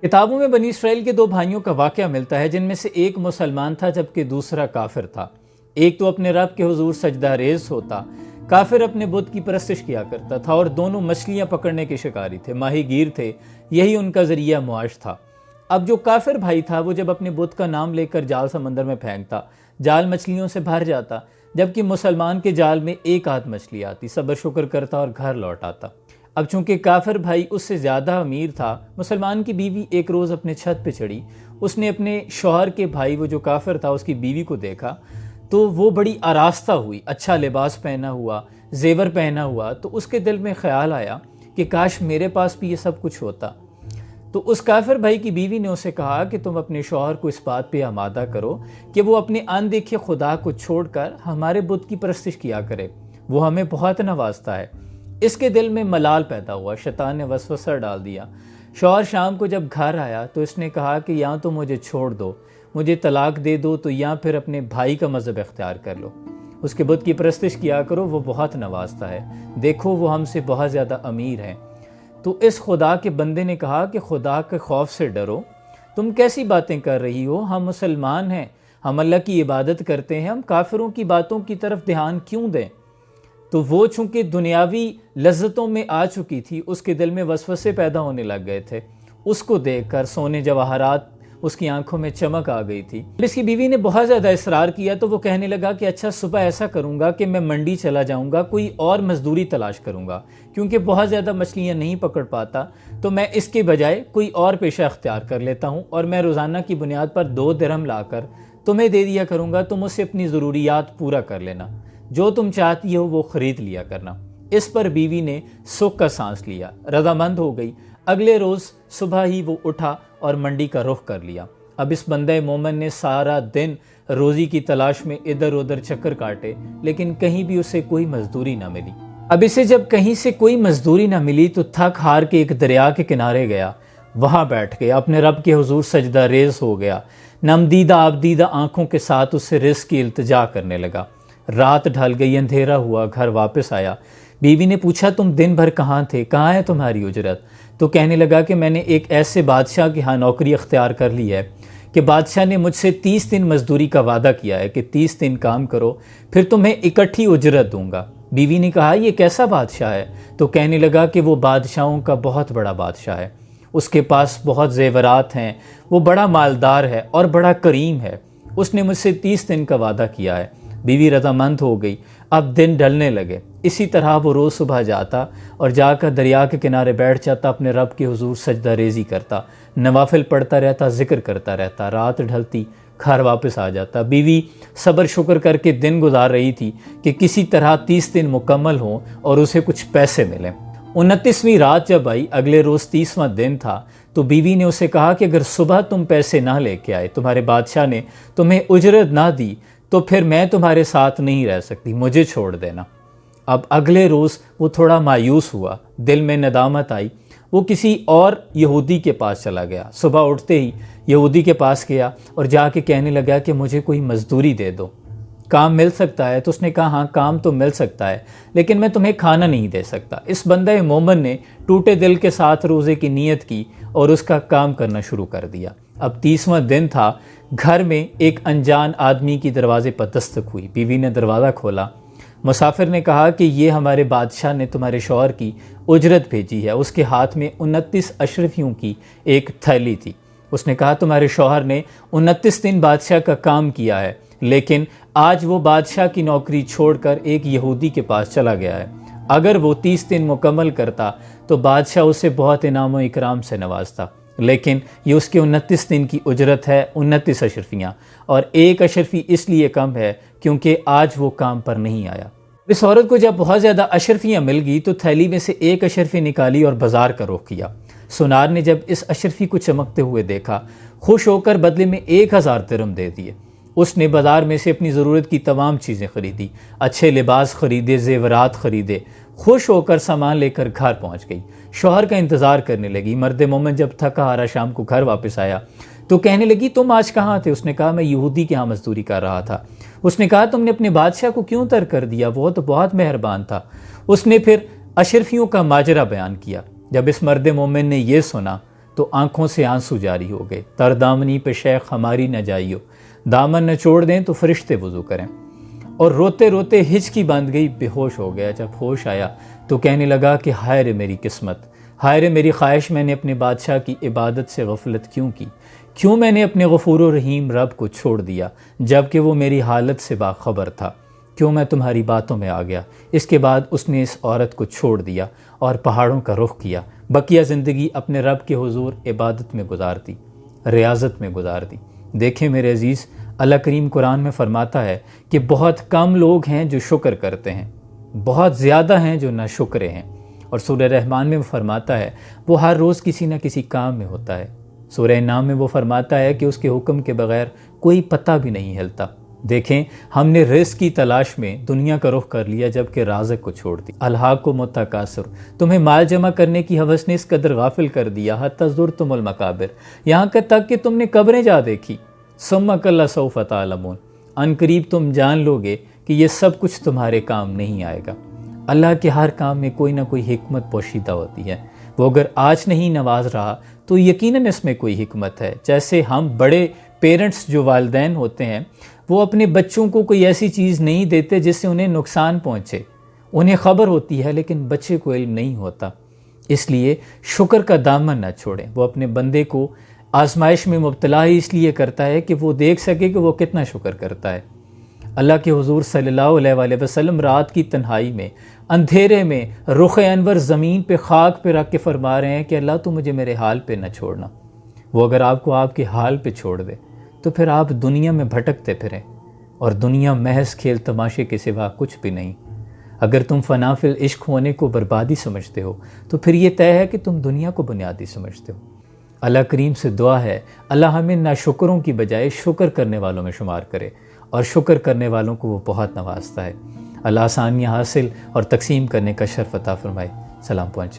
کتابوں میں بنی اسرائیل کے دو بھائیوں کا واقعہ ملتا ہے جن میں سے ایک مسلمان تھا جبکہ دوسرا کافر تھا۔ ایک تو اپنے رب کے حضور سجدہ ریز ہوتا، کافر اپنے بت کی پرستش کیا کرتا تھا اور دونوں مچھلیاں پکڑنے کے شکاری تھے، ماہی گیر تھے، یہی ان کا ذریعہ معاش تھا۔ اب جو کافر بھائی تھا وہ جب اپنے بت کا نام لے کر جال سمندر میں پھینکتا، جال مچھلیوں سے بھر جاتا، جبکہ مسلمان کے جال میں ایک آدھ مچھلی آتی، صبر شکر کرتا اور گھر لوٹ آتا۔ اب چونکہ کافر بھائی اس سے زیادہ امیر تھا، مسلمان کی بیوی ایک روز اپنے چھت پہ چڑھی، اس نے اپنے شوہر کے بھائی وہ جو کافر تھا اس کی بیوی کو دیکھا تو وہ بڑی آراستہ ہوئی، اچھا لباس پہنا ہوا، زیور پہنا ہوا، تو اس کے دل میں خیال آیا کہ کاش میرے پاس بھی یہ سب کچھ ہوتا۔ تو اس کافر بھائی کی بیوی نے اسے کہا کہ تم اپنے شوہر کو اس بات پہ آمادہ کرو کہ وہ اپنے اندیکھے خدا کو چھوڑ کر ہمارے بت کی پرستش کیا کرے، وہ ہمیں بہت نوازتا ہے۔ اس کے دل میں ملال پیدا ہوا، شیطان نے وسوسہ ڈال دیا۔ شوہر شام کو جب گھر آیا تو اس نے کہا کہ یا تو مجھے چھوڑ دو، مجھے طلاق دے دو، تو یا پھر اپنے بھائی کا مذہب اختیار کر لو، اس کے بت کی پرستش کیا کرو، وہ بہت نوازتا ہے، دیکھو وہ ہم سے بہت زیادہ امیر ہے۔ تو اس خدا کے بندے نے کہا کہ خدا کے خوف سے ڈرو، تم کیسی باتیں کر رہی ہو، ہم مسلمان ہیں، ہم اللہ کی عبادت کرتے ہیں، ہم کافروں کی باتوں کی طرف دھیان کیوں دیں؟ تو وہ چونکہ دنیاوی لذتوں میں آ چکی تھی، اس کے دل میں وسوسے پیدا ہونے لگ گئے تھے۔ اس کو دیکھ کر سونے جواہرات اس کی آنکھوں میں چمک آ گئی تھی۔ اس کی بیوی نے بہت زیادہ اصرار کیا تو وہ کہنے لگا کہ اچھا صبح ایسا کروں گا کہ میں منڈی چلا جاؤں گا، کوئی اور مزدوری تلاش کروں گا، کیونکہ بہت زیادہ مچھلیاں نہیں پکڑ پاتا، تو میں اس کے بجائے کوئی اور پیشہ اختیار کر لیتا ہوں اور میں روزانہ کی بنیاد پر 2 درہم لا کر تمہیں دے دیا کروں گا، تم اس سے اپنی ضروریات پورا کر لینا، جو تم چاہتی ہو وہ خرید لیا کرنا۔ اس پر بیوی نے سکھ کا سانس لیا، رضامند ہو گئی۔ اگلے روز صبح ہی وہ اٹھا اور منڈی کا رخ کر لیا۔ اب اس بندہ مومن نے سارا دن روزی کی تلاش میں ادھر ادھر چکر کاٹے، لیکن کہیں بھی اسے کوئی مزدوری نہ ملی۔ اب اسے جب کہیں سے کوئی مزدوری نہ ملی تو تھک ہار کے ایک دریا کے کنارے گیا، وہاں بیٹھ گیا، اپنے رب کے حضور سجدہ ریز ہو گیا، نمدیدہ آبدیدہ آنکھوں کے ساتھ اس سے رزق کی التجا کرنے لگا۔ رات ڈھل گئی، اندھیرا ہوا، گھر واپس آیا۔ بیوی نے پوچھا تم دن بھر کہاں تھے، کہاں ہے تمہاری اجرت؟ تو کہنے لگا کہ میں نے ایک ایسے بادشاہ کے ہاں نوکری اختیار کر لی ہے کہ بادشاہ نے مجھ سے 30 دن مزدوری کا وعدہ کیا ہے کہ 30 دن کام کرو پھر تمہیں اکٹھی اجرت دوں گا۔ بیوی نے کہا یہ کیسا بادشاہ ہے؟ تو کہنے لگا کہ وہ بادشاہوں کا بہت بڑا بادشاہ ہے، اس کے پاس بہت زیورات ہیں، وہ بڑا مالدار ہے اور بڑا کریم ہے، اس نے مجھ سے 30 دن کا وعدہ کیا ہے۔ بیوی رضامند ہو گئی۔ اب دن ڈھلنے لگے، اسی طرح وہ روز صبح جاتا اور جا کر دریا کے کنارے بیٹھ جاتا، اپنے رب کے حضور سجدہ ریزی کرتا، نوافل پڑھتا رہتا، ذکر کرتا رہتا۔ رات ڈھلتی، گھر واپس آ جاتا۔ بیوی صبر شکر کر کے دن گزار رہی تھی کہ کسی طرح 30 دن مکمل ہوں اور اسے کچھ پیسے ملیں۔ 29ویں رات جب آئی، اگلے روز 30واں دن تھا، تو بیوی نے اسے کہا کہ اگر صبح تم پیسے نہ لے کے آئے، تمہارے بادشاہ نے تمہیں اجرت نہ دی، تو پھر میں تمہارے ساتھ نہیں رہ سکتی، مجھے چھوڑ دینا۔ اب اگلے روز وہ تھوڑا مایوس ہوا، دل میں ندامت آئی، وہ کسی اور یہودی کے پاس چلا گیا۔ صبح اٹھتے ہی یہودی کے پاس گیا اور جا کے کہنے لگا کہ مجھے کوئی مزدوری دے دو، کام مل سکتا ہے؟ تو اس نے کہا ہاں کام تو مل سکتا ہے، لیکن میں تمہیں کھانا نہیں دے سکتا۔ اس بندہ مومن نے ٹوٹے دل کے ساتھ روزے کی نیت کی اور اس کا کام کرنا شروع کر دیا۔ اب 30واں دن تھا، گھر میں ایک انجان آدمی کی دروازے پر دستک ہوئی۔ بیوی نے دروازہ کھولا، مسافر نے کہا کہ یہ ہمارے بادشاہ نے تمہارے شوہر کی اجرت بھیجی ہے۔ اس کے ہاتھ میں 29 اشرفیوں کی ایک تھیلی تھی۔ اس نے کہا تمہارے شوہر نے 29 دن بادشاہ کا کام کیا ہے، لیکن آج وہ بادشاہ کی نوکری چھوڑ کر ایک یہودی کے پاس چلا گیا ہے۔ اگر وہ 30 دن مکمل کرتا تو بادشاہ اسے بہت انعام و اکرام سے نوازتا، لیکن یہ اس کے 29 دن کی اجرت ہے، 29 اشرفیاں، اور ایک اشرفی اس لیے کم ہے کیونکہ آج وہ کام پر نہیں آیا۔ اس عورت کو جب بہت زیادہ اشرفیاں مل گئی تو تھیلی میں سے ایک اشرفی نکالی اور بازار کا رخ کیا۔ سونار نے جب اس اشرفی کو چمکتے ہوئے دیکھا، خوش ہو کر بدلے میں 1000 درہم دے دیے۔ اس نے بازار میں سے اپنی ضرورت کی تمام چیزیں خریدی، اچھے لباس خریدے، زیورات خریدے، خوش ہو کر سامان لے کر گھر پہنچ گئی۔ شوہر کا انتظار کرنے لگی۔ مرد مومن جب تھکا ہارا شام کو گھر واپس آیا تو کہنے لگی تم آج کہاں تھے؟ اس نے کہا میں یہودی کے ہاں مزدوری کر رہا تھا۔ اس نے کہا تم نے اپنے بادشاہ کو کیوں ترک کر دیا؟ وہ تو بہت مہربان تھا۔ اس نے پھر اشرفیوں کا ماجرا بیان کیا۔ جب اس مرد مومن نے یہ سنا تو آنکھوں سے آنسو جاری ہو گئے۔ تر دامنی پہ شیخ ہماری نہ جائیو، دامن نہ چھوڑ دیں تو فرشتے وضو کریں۔ اور روتے روتے ہچکی باندھ گئی، بے ہوش ہو گیا۔ جب ہوش آیا تو کہنے لگا کہ ہائے رے میری قسمت، ہائے رے میری خواہش، میں نے اپنے بادشاہ کی عبادت سے غفلت کیوں کی؟ کیوں میں نے اپنے غفور و رحیم رب کو چھوڑ دیا جبکہ وہ میری حالت سے باخبر تھا؟ کیوں میں تمہاری باتوں میں آ گیا؟ اس کے بعد اس نے اس عورت کو چھوڑ دیا اور پہاڑوں کا رخ کیا۔ بقیہ زندگی اپنے رب کے حضور عبادت میں گزار دی، ریاضت میں گزار دی۔ دیکھیں میرے عزیز، اللہ کریم قرآن میں فرماتا ہے کہ بہت کم لوگ ہیں جو شکر کرتے ہیں، بہت زیادہ ہیں جو نہ شکرے ہیں۔ اور سورہ رحمان میں وہ فرماتا ہے وہ ہر روز کسی نہ کسی کام میں ہوتا ہے۔ سورہ انعام میں وہ فرماتا ہے کہ اس کے حکم کے بغیر کوئی پتہ بھی نہیں ہلتا۔ دیکھیں، ہم نے رزق کی تلاش میں دنیا کا رخ کر لیا جبکہ رازق کو چھوڑ دی۔ الہاکم التکاثر، تمہیں مال جمع کرنے کی ہوس نے اس قدر غافل کر دیا، حتی زرتم المقابر، یہاں تک کہ تم نے قبریں جا دیکھی۔ ثم کلا سوف تعلمون، ان قریب تم جان لو گے کہ یہ سب کچھ تمہارے کام نہیں آئے گا۔ اللہ کے ہر کام میں کوئی نہ کوئی حکمت پوشیدہ ہوتی ہے۔ وہ اگر آج نہیں نواز رہا تو یقیناً اس میں کوئی حکمت ہے۔ جیسے ہم بڑے پیرنٹس جو والدین ہوتے ہیں وہ اپنے بچوں کو کوئی ایسی چیز نہیں دیتے جس سے انہیں نقصان پہنچے، انہیں خبر ہوتی ہے لیکن بچے کو علم نہیں ہوتا۔ اس لیے شکر کا دامن نہ چھوڑیں۔ وہ اپنے بندے کو آزمائش میں مبتلا ہی اس لیے کرتا ہے کہ وہ دیکھ سکے کہ وہ کتنا شکر کرتا ہے۔ اللہ کے حضور صلی اللہ علیہ وآلہ وسلم رات کی تنہائی میں، اندھیرے میں، رخ انور زمین پہ خاک پہ رکھ کے فرما رہے ہیں کہ اللہ تو مجھے میرے حال پہ نہ چھوڑنا۔ وہ اگر آپ کو آپ کے حال پہ چھوڑ دے تو پھر آپ دنیا میں بھٹکتے پھریں، اور دنیا محض کھیل تماشے کے سوا کچھ بھی نہیں۔ اگر تم فنا فی العشق ہونے کو بربادی سمجھتے ہو تو پھر یہ طے ہے کہ تم دنیا کو بنیادی سمجھتے ہو۔ اللہ کریم سے دعا ہے اللہ ہمیں ناشکروں کی بجائے شکر کرنے والوں میں شمار کرے، اور شکر کرنے والوں کو وہ بہت نوازتا ہے۔ اللہ آسانیاں حاصل اور تقسیم کرنے کا شرف عطا فرمائے۔ سلام پہنچے۔